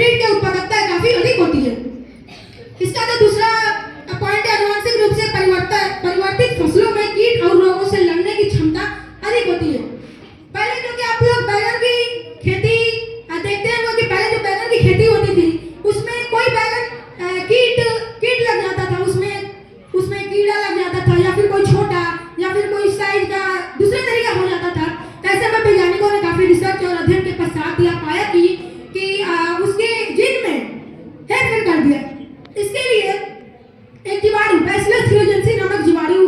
Hybrid की उत्पादकता काफी अधिक होती है। इसका जो दूसरा पॉइंट है, आनुवंशिक रूप से परिवर्तित फसलों में कीट और रोगों से लड़ने की क्षमता अधिक होती है। पहले जो कि आप लोग बैगन की खेती देखते हैं कि पहले जो बैगन की खेती होती थी उसमें कोई बैगन कीट लग जाता था, उसमें कीड़ा लग जाता था, या फिर कोई छोटा या फिर कोई साइज का दूसरे तरीका हो जाता था। ऐसे में वैज्ञानिकों ने काफी रिसर्च और अध्ययन के पश्चात यह पाया कि उसके जीन में हेरफेर कर दिया। इसके लिए एक जीवाणु बैसिलस थ्रियोजेंसी नामक जीवाणु,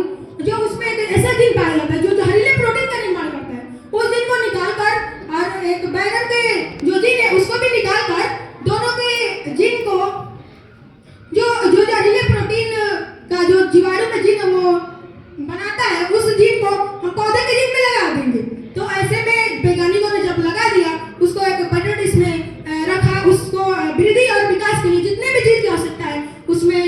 जो उसमें एक ऐसा जीन पाया जाता है जो जहरीले प्रोटीन का निर्माण करता है, उस जीन को निकालकर और एक बैगन के जो जीन है उसको भी निकालकर दोनों के जीन को जो जहरीले प्रोटीन का जो जीवाणु में जीन वो बनाता है, उस जीन को हम पौधे के जीन में लगा देंगे। तो ऐसे में वैज्ञानिकों ने जब लगा दिया, उसको एक बटर डिश में रखा, उसको वृद्धि और विकास के लिए जितने भी चीज की आवश्यकता है उसमें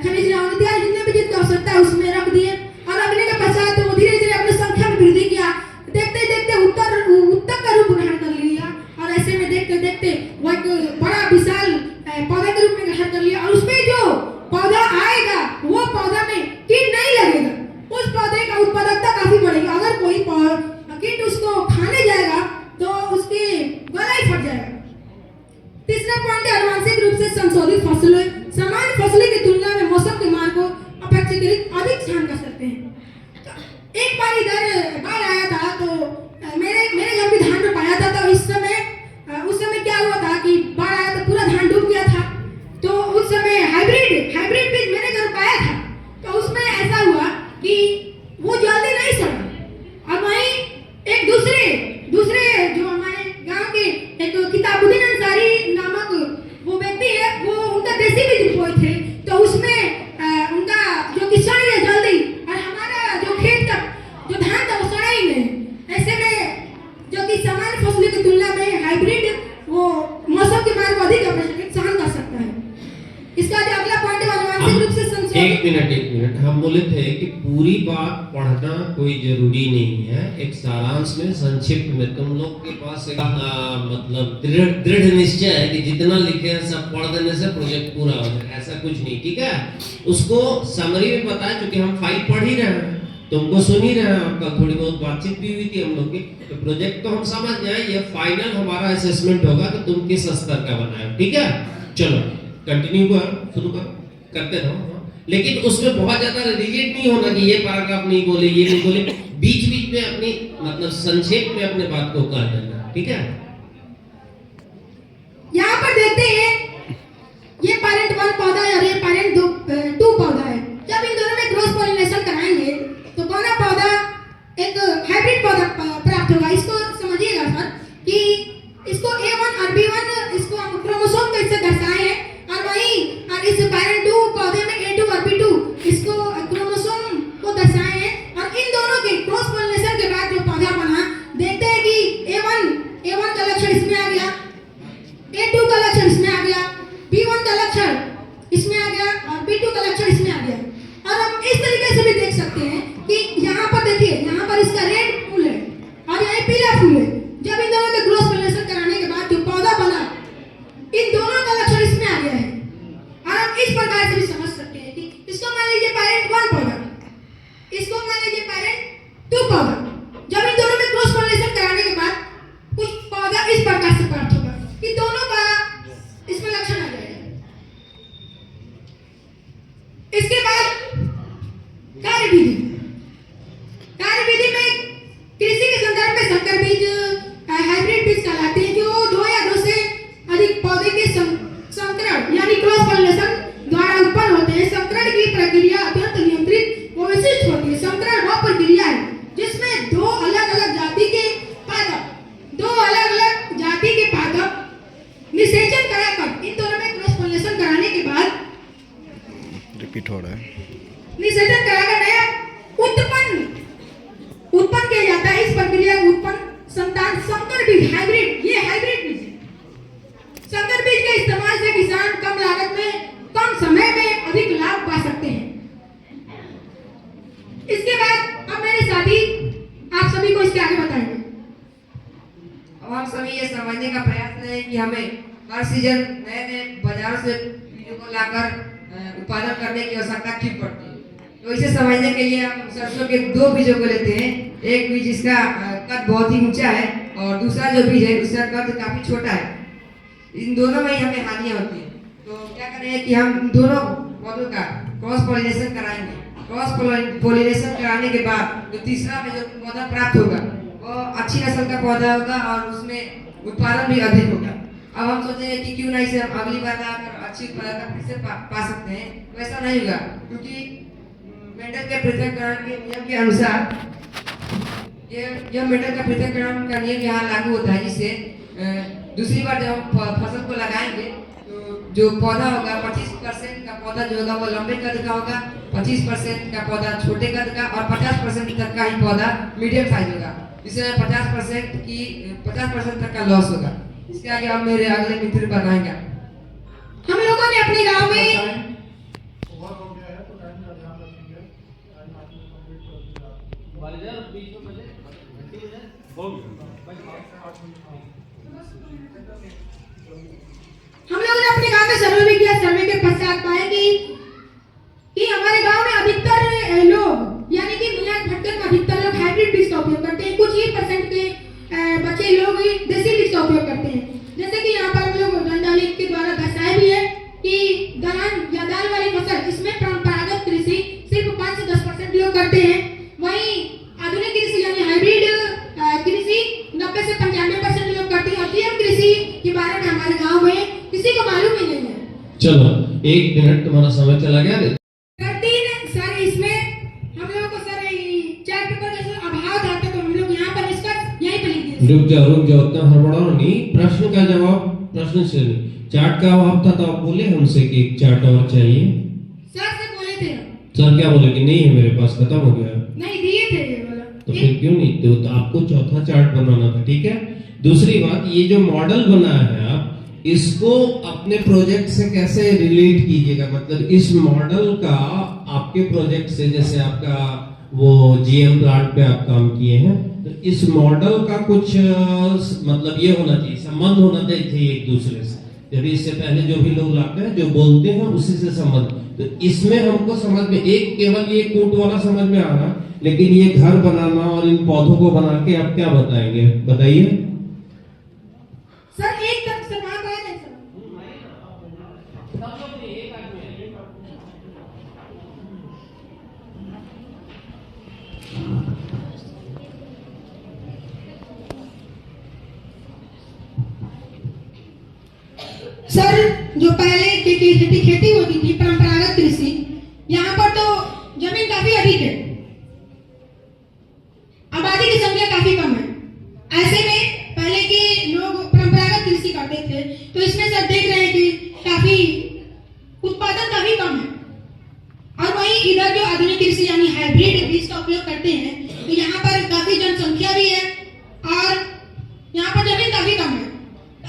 खनिज लवण इत्यादि जितने भी चीज की आवश्यकता है उसमें रख दिए, और रखने के पश्चात वो धीरे धीरे अपनी संख्या में वृद्धि किया। देखते देखते उत्तक का रूप ग्रहण कर लिया, और ऐसे में देखते देखते वो एक बड़ा विशाल पौधे के रूप में ग्रहण कर लिया। और उसमें जो पौधा आएगा वो पौधा में कीट नहीं लगेगा, उस पौधे का उत्पादकता काफी बढ़ेगी। अगर कोई कीट उसको खाने जाएगा तो उसके गला ही फट जाएगा। तीसरा पॉइंट है, आनुवंशिक रूप से संशोधित फसलें सामान्य फसलों की तुलना में मौसम के मार को अपेक्षाकृत अधिक सहन कर सकते हैं। तो एक बार इधर बाढ़ आया था, तो मेरे घर भी धान रोपाया था, तो उस समय क्या हुआ था कि बाढ़ आया तो पूरा धान डूब गया था। तो उस समय हाइब्रिड बीज मैंने घर रोपाया था, तो उसमें ऐसा हुआ कि वो जल्दी नहीं सड़ा। और वहीं एक दूसरे जो हमारे गांव के एक किताबुद्दीन अंसारी नामक वो व्यक्ति है, वो उनका देसी बीज बोए थे, तो उसमें उनका जो किसान है जल्दी, और हमारा जो खेत का जो धान था वो सड़ा ही नहीं। ऐसे में जो कि सामान्य फसलों की तुलना में हाइब्रिड वो मौसम के मार को अधिक सहन कर सकता है। इसका जो अगला पॉइंट है, आनुवंशिक रूप से संशोधित। एक मिनट हम बोले थे कि पूरी बात पढ़ना कोई जरूरी नहीं है, एक सारांश में संक्षिप्त में तुम लोग के पास एक मतलब दृढ़ निश्चय है कि जितना लिखे हैं सब पढ़ देने से प्रोजेक्ट पूरा हो जाए, ऐसा कुछ नहीं, ठीक है। उसको समरी में पता है, क्योंकि हम फाइल पढ़ ही रहे हैं, तुमको सुन ही रहे हैं, कल थोड़ी बहुत बातचीत भी हुई थी हम लोग की, तो प्रोजेक्ट तो हम समझ जाए, ये फाइनल हमारा असेसमेंट होगा कि तुम किस स्तर का बनाए, ठीक है। चलो कंटिन्यू शुरू करते रहो, लेकिन उसमें बहुत ज्यादा रिजिड नहीं होना कि ये पैराग्राफ नहीं बोले, ये नहीं बोले, बीच बीच में अपनी मतलब संक्षेप में अपने बात को कर देना, ठीक है। यहाँ पर देखते हैं ये पेरेंट 1 पौधा है और ये पेरेंट 2 पौधा है। जब इन दोनों में क्रॉस पॉलिनेशन कराएंगे तो कौन सा पौधा एक हाइब्रिड पौधा प्राप्त होगा। इसको समझिएगा सर कि इसको A1 और B1 इसको हम क्रोमोसोम कैसे दर्शाए हैं, और वहीं और इस पेरेंट 2 पौधे में A2 और B2 इसको क्रोमोसोम को दर्शाए हैं। और इन दोनों के क्रॉस पॉलिनेशन के बाद जो पौधा बना, देखते हैं कि A1 का लक्षण इसमें आ गया, A2 का लक्षण इसमें आ गया, B1 का लक्षण इसमें आ गया और B2 का लक्षण इसमें आ गया। और हम इस तरीके से भी देख सकते हैं कि यहाँ पर देखिए, यहाँ पर इसका रेड फूल है और यहाँ पीला फूल है। जब इन दोनों के क्रॉस पॉलिनेशन कराने के बाद जो पौधा बना, इन दोनों का लक्षण इसमें आ गया है। और हम इस प्रकार से भी समझ सकते हैं कि इसको मान लीजिए पेरेंट 1 पौधा, इसको मान लीजिए पेरेंट 2 पौधा। जब इन दोनों में क्रॉस पॉलिनेशन कराने के बाद कुछ पौधा इस प्रकार से प्राप्त होगा कि दोनों का इसमें लक्षण आ जाएगा। इसके बाद कार्यविधि में कृषि के संदर्भ में संकर बीज हाइब्रिड बीज कहलाते हैं, जो 2 या 2 से अधिक पौधे के संकरण यानी क्रॉस पॉलिनेशन द्वारा उत्पन्न होते हैं। संकरण की प्रक्रिया अत्यंत नियंत्रित व विशिष्ट होती है। संकरण वह प्रक्रिया है जिसमें 2 अलग अलग जाति के पादप निषेचन कराकर इन दोनों में क्रॉस पॉलिनेशन कराने के बाद रिपीट हो रहा है, निषेचन कराकर नया उत्पन्न किया जाता है। इस प्रक्रिया को उत्पन्न संतान संकर बीज हाइब्रिड, ये हाइब्रिड बीज है। संकर बीज के इस्तेमाल से किसान कम लागत में कम समय में अधिक लाभ पा सकते हैं। इसके बाद अब मेरे साथी आप सभी को इसके आगे बताएंगे। अब हम सभी ये समझने का प्रयास करें कि हमें हर सीजन नए नए बाजार से बीजों को लाकर उत्पादन करने की आवश्यकता क्यों पड़ती है। तो इसे समझने के लिए हम सरसों के दो बीजों को लेते हैं। एक बीज जिसका कद बहुत ही ऊंचा है और दूसरा जो बीज है उसका कद काफी छोटा है। इन दोनों में ही हमें हानियां होती है। तो क्या करेंगे कि हम दोनों पौधों का क्रॉस पॉलिनेशन कराएंगे। क्रॉस पॉलिनेशन कराने के बाद जो तीसरा में जो पौधा प्राप्त होगा वो अच्छी नस्ल का पौधा होगा और उसमें उत्पादन भी अधिक होगा। अब हम सोचेंगे कि क्यों ना इसे हम अगली बार लाकर अच्छी उत्पादकता फिर से पा सकते हैं, तो ऐसा नहीं होगा क्योंकि मेंडल के पृथक्करण के नियम के अनुसार यह मेंडल का पृथक्करण का नियम यहाँ लागू होता है, जिससे दूसरी बार जब हम फसल को लगाएंगे तो जो पौधा होगा 25% का पौधा जो होगा वो लंबे कद का होगा, 25% का पौधा छोटे कद का और 50% तक का ही पौधा मीडियम साइज होगा। इसमें 50% तक का लॉस होगा। इसके आगे हम मेरे अगले मित्र बताएंगे। हम लोगों ने अपने गांव में सर्वे भी किया। सर्वे के पश्चात पाए कि हमारे गांव में अधिकतर लोग यानी कि मियां भटकर में अधिकतर लोग हाइब्रिड बीज का उपयोग करते हैं। कुछ ही परसेंट के बच्चे लोग ही देसी बीज का उपयोग करते हैं। जैसे कि यहाँ पर हम लोग रंडाली के द्वारा दर्शाया भी है कि दलहन या दाल वाली फसल इसमें परंपरागत कृषि सिर्फ 5 से 10% लोग करते हैं। वहीं आधुनिक कृषि यानी हाइब्रिड कृषि 90 से 95% लोग करते हैं। और जीएम कृषि के बारे में हमारे गाँव में किसी को मालूम ही नहीं है। चलो 1 मिनट तुम्हारा समय चला गया। सर इसमें हम लोगों को सर चार्ट पेपर का अभाव था तो हम लोग यहाँ पर इसका यहीं पर लिख दिए। रुक जाओ उतना हड़बड़ाओ नहीं। प्रश्न का जवाब प्रश्न से नहीं। चार्ट का अभाव था तो आप बोले हमसे कि एक चार्ट और चाहिए। सर से बोले थे। सर क्या बोले कि नहीं है मेरे पास, खत्म हो गया। नहीं दिए थे ये वाला। तो फिर क्यों नहीं? तो आपको चौथा चार्ट बनाना था, ठीक है। दूसरी बात, ये जो मॉडल बनाया है आप इसको अपने प्रोजेक्ट से कैसे रिलेट कीजिएगा। मतलब इस मॉडल का आपके प्रोजेक्ट से, जैसे आपका वो जीएम प्लांट पे आप काम किए हैं, तो इस मॉडल का कुछ मतलब ये होना चाहिए, संबंध होना चाहिए एक दूसरे से। जब इससे पहले जो भी लोग लाते हैं जो बोलते हैं उसी से संबंध। तो इसमें हमको समझ में एक केवल ये कोट वाला समझ में आ रहा, लेकिन ये घर बनाना और इन पौधों को बना के आप क्या बताएंगे, बताइए। सर एक तक से वहां गए थे सर। सर जो पहले खेती होती थी परंपरागत कृषि, यहाँ पर तो जमीन काफी अधिक है, आबादी की संख्या काफी कम है। ऐसे में पहले के लोग परंपरागत कृषि करते थे, तो इसमें सर देख रहे हैं कि काफी उत्पादन काफी कम है। और वहीं इधर जो आधुनिक कृषि यानी हाइब्रिड बीज का उपयोग करते हैं, तो यहाँ पर काफी जनसंख्या भी है और यहाँ पर जमीन काफी कम है।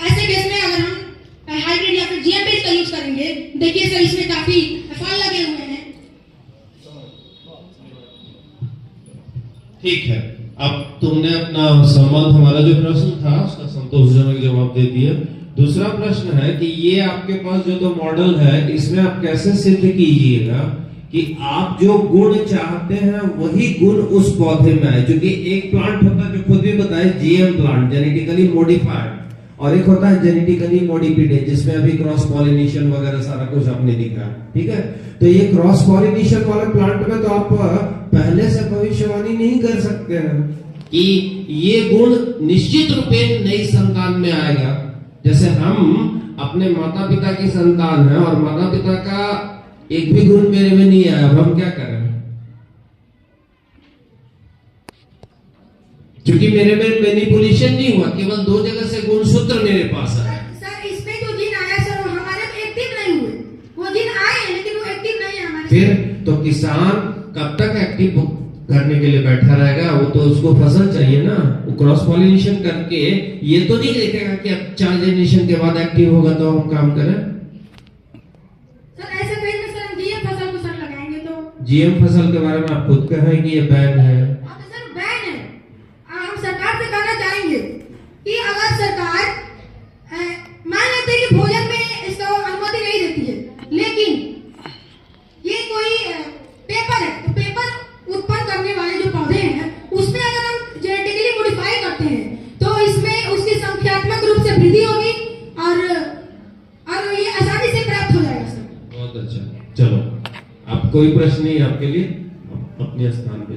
ऐसे केस में अगर हम हाइब्रिड या फिर जीएम बीज का यूज करेंगे, देखिए सर इसमें काफी फल लगे हुए हैं। ठीक है, अब तुमने अपना संबंध, हमारा जो प्रश्न था उसका संतोषजनक जवाब दे दिया। दूसरा प्रश्न है कि ये आपके पास जो तो मॉडल है, इसमें आप कैसे सिद्ध कीजिएगा कि आप जो गुण चाहते हैं वही गुण उस पौधे में आए। क्योंकि एक प्लांट होता है जो खुद भी बताए जीएम प्लांट, जेनेटिकली मॉडिफाइड, और एक होता है जेनेटिकली मॉडिफाइड जिसमें अभी क्रॉस पॉलिनेशन वगैरह सारा कुछ आपने दिखा, ठीक है। तो ये क्रॉस पॉलिनेशन वाले प्लांट में तो आप पहले से भविष्यवाणी नहीं कर सकते हैं कि ये गुण निश्चित रूपे नई संतान में आएगा। जैसे हम अपने माता पिता की संतान है और माता पिता का एक भी गुण मेरे में नहीं आया, अब हम क्या करें? क्योंकि मेरे में मैनिपुलेशन नहीं हुआ, केवल 2 जगह से गुण सूत्र मेरे पास आया। सर इसमें जो जीन आया सर वो हमारे में एक्टिव नहीं हुए। वो जीन आए हैं लेकिन वो एक्टिव नहीं है हमारे। फिर तो किसान कब तक एक्टिव करने के लिए बैठा रहेगा? वो तो उसको फसल चाहिए ना। वो क्रॉस पॉलिनेशन करके ये तो नहीं देखेगा कि अब 4 जनरेशन के बाद एक्टिव होगा तो हम काम करें। सर ऐसे कहीं में सर जीएम फसल को सर लगाएंगे तो जीएम फसल के बारे में आप खुद कहें कि ये बैन है। सर बैन है। हम सरकार से कहना चाहेंगे कि अगर सरकार भोजन में इसको अनुमति नहीं देती है, लेकिन ये कोई पेपर है, तो पेपर उत्पन्न करने वाले जो पौधे हैं उसमें अगर हम जेनेटिकली मॉडिफाई करते हैं तो इसमें उसकी संख्यात्मक रूप से वृद्धि होगी और ये आसानी से प्राप्त हो जाएगा सर। बहुत अच्छा, चलो आप कोई प्रश्न नहीं आपके लिए, अपने स्थान पे